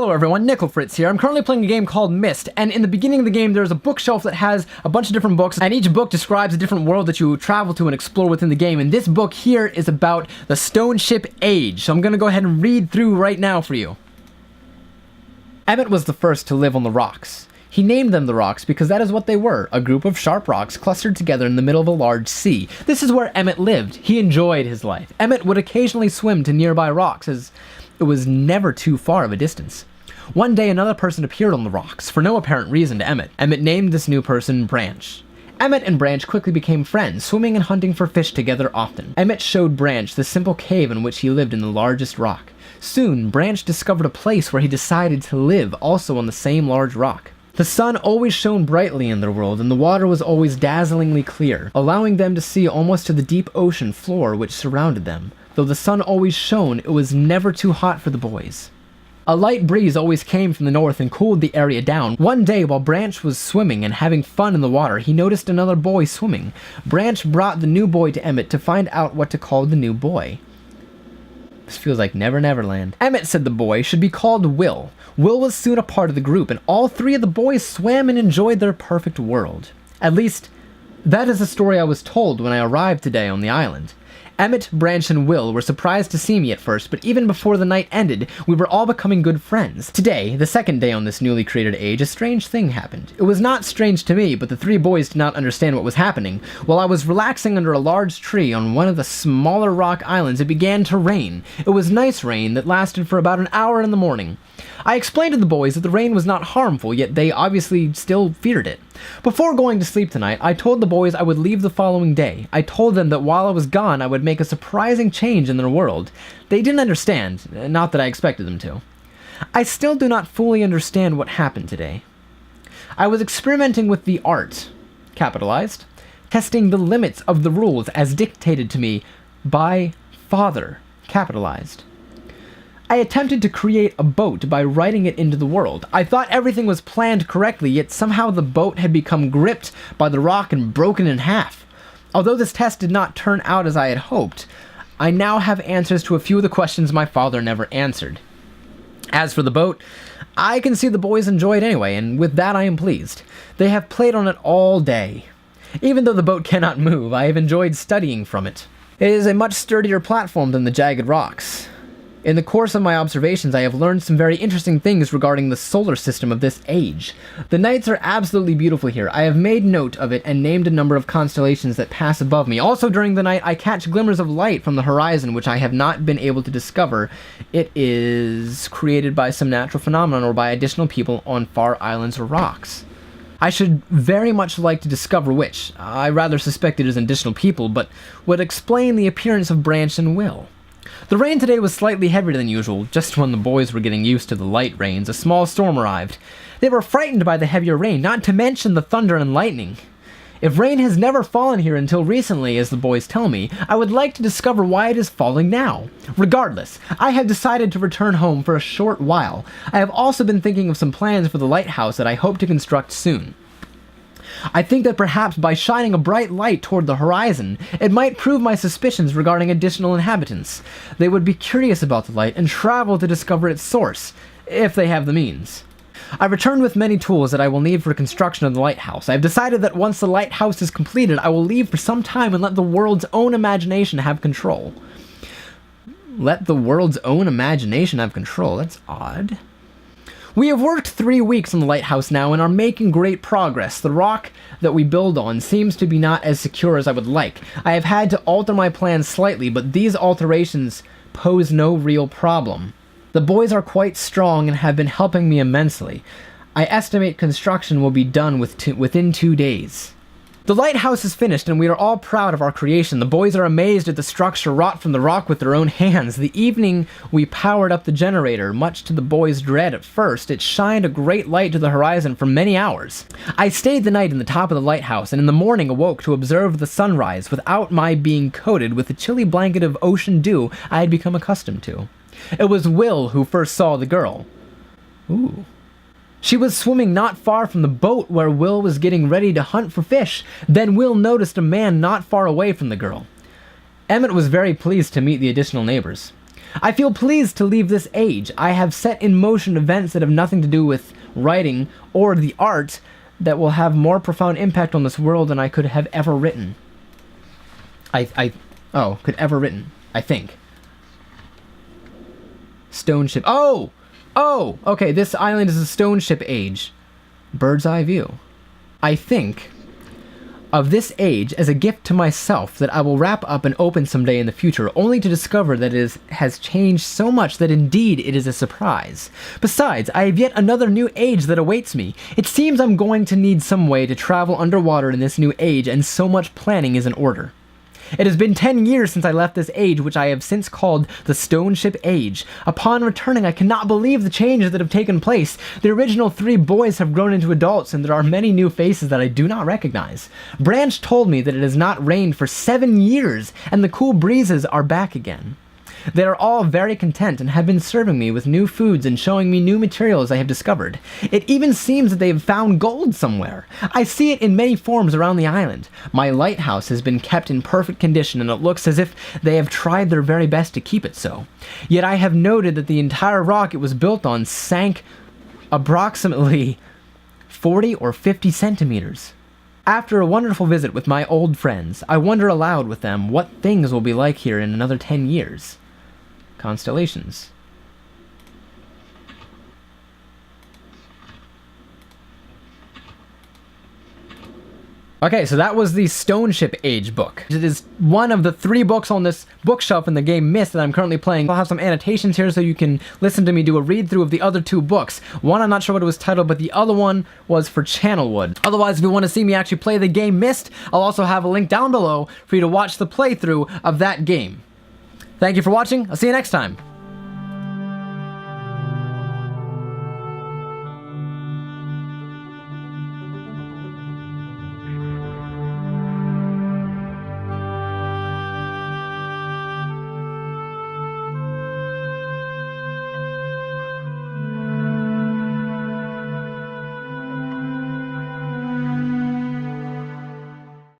Hello everyone, Nicklefritz here. I'm currently playing a game called MYST, and in the beginning of the game there's a bookshelf that has a bunch of different books, and each book describes a different world that you travel to and explore within the game, and this book here is about the Stoneship age, so I'm gonna go ahead and read through right now for you. Emmett was the first to live on the rocks. He named them the rocks because that is what they were, a group of sharp rocks clustered together in the middle of a large sea. This is where Emmett lived. He enjoyed his life. Emmett would occasionally swim to nearby rocks, as it was never too far of a distance. One day another person appeared on the rocks, for no apparent reason to Emmett. Emmett named this new person Branch. Emmett and Branch quickly became friends, swimming and hunting for fish together often. Emmett showed Branch the simple cave in which he lived in the largest rock. Soon, Branch discovered a place where he decided to live, also on the same large rock. The sun always shone brightly in their world, and the water was always dazzlingly clear, allowing them to see almost to the deep ocean floor which surrounded them. Though the sun always shone, it was never too hot for the boys. A light breeze always came from the north and cooled the area down. One day, while Branch was swimming and having fun in the water, he noticed another boy swimming. Branch brought the new boy to Emmett to find out what to call the new boy. This feels like Never Neverland. Emmett said the boy should be called Will. Will was soon a part of the group, and all three of the boys swam and enjoyed their perfect world. At least, that is the story I was told when I arrived today on the island. Emmett, Branch, and Will were surprised to see me at first, but even before the night ended, we were all becoming good friends. Today, the second day on this newly created age, a strange thing happened. It was not strange to me, but the three boys did not understand what was happening. While I was relaxing under a large tree on one of the smaller rock islands, it began to rain. It was nice rain that lasted for about an hour in the morning. I explained to the boys that the rain was not harmful, yet they obviously still feared it. Before going to sleep tonight, I told the boys I would leave the following day. I told them that while I was gone, I would make a surprising change in their world. They didn't understand, not that I expected them to. I still do not fully understand what happened today. I was experimenting with the art, capitalized, testing the limits of the rules as dictated to me by Father, capitalized. I attempted to create a boat by writing it into the world. I thought everything was planned correctly, yet somehow the boat had become gripped by the rock and broken in half. Although this test did not turn out as I had hoped, I now have answers to a few of the questions my father never answered. As for the boat, I can see the boys enjoy it anyway, and with that I am pleased. They have played on it all day. Even though the boat cannot move, I have enjoyed studying from it. It is a much sturdier platform than the jagged rocks. In the course of my observations, I have learned some very interesting things regarding the solar system of this age. The nights are absolutely beautiful here. I have made note of it and named a number of constellations that pass above me. Also during the night, I catch glimmers of light from the horizon, which I have not been able to discover. It is created by some natural phenomenon or by additional people on far islands or rocks. I should very much like to discover which. I rather suspect it is additional people, but would explain the appearance of Branch and Will. The rain today was slightly heavier than usual. Just when the boys were getting used to the light rains, a small storm arrived. They were frightened by the heavier rain, not to mention the thunder and lightning. If rain has never fallen here until recently, as the boys tell me, I would like to discover why it is falling now. Regardless, I have decided to return home for a short while. I have also been thinking of some plans for the lighthouse that I hope to construct soon. I think that perhaps by shining a bright light toward the horizon, it might prove my suspicions regarding additional inhabitants. They would be curious about the light and travel to discover its source, if they have the means. I returned with many tools that I will need for construction of the lighthouse. I have decided that once the lighthouse is completed, I will leave for some time and let the world's own imagination have control. Let the world's own imagination have control? That's odd. We have worked 3 weeks on the lighthouse now and are making great progress. The rock that we build on seems to be not as secure as I would like. I have had to alter my plans slightly, but these alterations pose no real problem. The boys are quite strong and have been helping me immensely. I estimate construction will be done within 2 days. The lighthouse is finished and we are all proud of our creation. The boys are amazed at the structure wrought from the rock with their own hands. The evening we powered up the generator, much to the boys' dread at first. It shined a great light to the horizon for many hours. I stayed the night in the top of the lighthouse and in the morning awoke to observe the sunrise without my being coated with the chilly blanket of ocean dew I had become accustomed to. It was Will who first saw the girl. Ooh. She was swimming not far from the boat where Will was getting ready to hunt for fish. Then Will noticed a man not far away from the girl. Emmett was very pleased to meet the additional neighbors. I feel pleased to leave this age. I have set in motion events that have nothing to do with writing or the art that will have more profound impact on this world than I could have ever written. Could ever written, I think. Stoneship. Oh, okay, this island is a Stoneship age. Bird's eye view. I think of this age as a gift to myself that I will wrap up and open someday in the future, only to discover that it has changed so much that indeed it is a surprise. Besides, I have yet another new age that awaits me. It seems I'm going to need some way to travel underwater in this new age, and so much planning is in order. It has been 10 years since I left this age, which I have since called the Stoneship Age. Upon returning, I cannot believe the changes that have taken place. The original 3 boys have grown into adults, and there are many new faces that I do not recognize. Branch told me that it has not rained for 7 years, and the cool breezes are back again. They are all very content and have been serving me with new foods and showing me new materials I have discovered. It even seems that they have found gold somewhere. I see it in many forms around the island. My lighthouse has been kept in perfect condition, and it looks as if they have tried their very best to keep it so. Yet I have noted that the entire rock it was built on sank approximately 40 or 50 centimeters. After a wonderful visit with my old friends, I wonder aloud with them what things will be like here in another 10 years. Constellations. Okay, so that was the Stoneship Age book. It is one of the 3 books on this bookshelf in the game MYST that I'm currently playing. I'll have some annotations here so you can listen to me do a read-through of the other 2 books. One, I'm not sure what it was titled, but the other one was for Channelwood. Otherwise, if you want to see me actually play the game MYST, I'll also have a link down below for you to watch the playthrough of that game. Thank you for watching. I'll see you next time.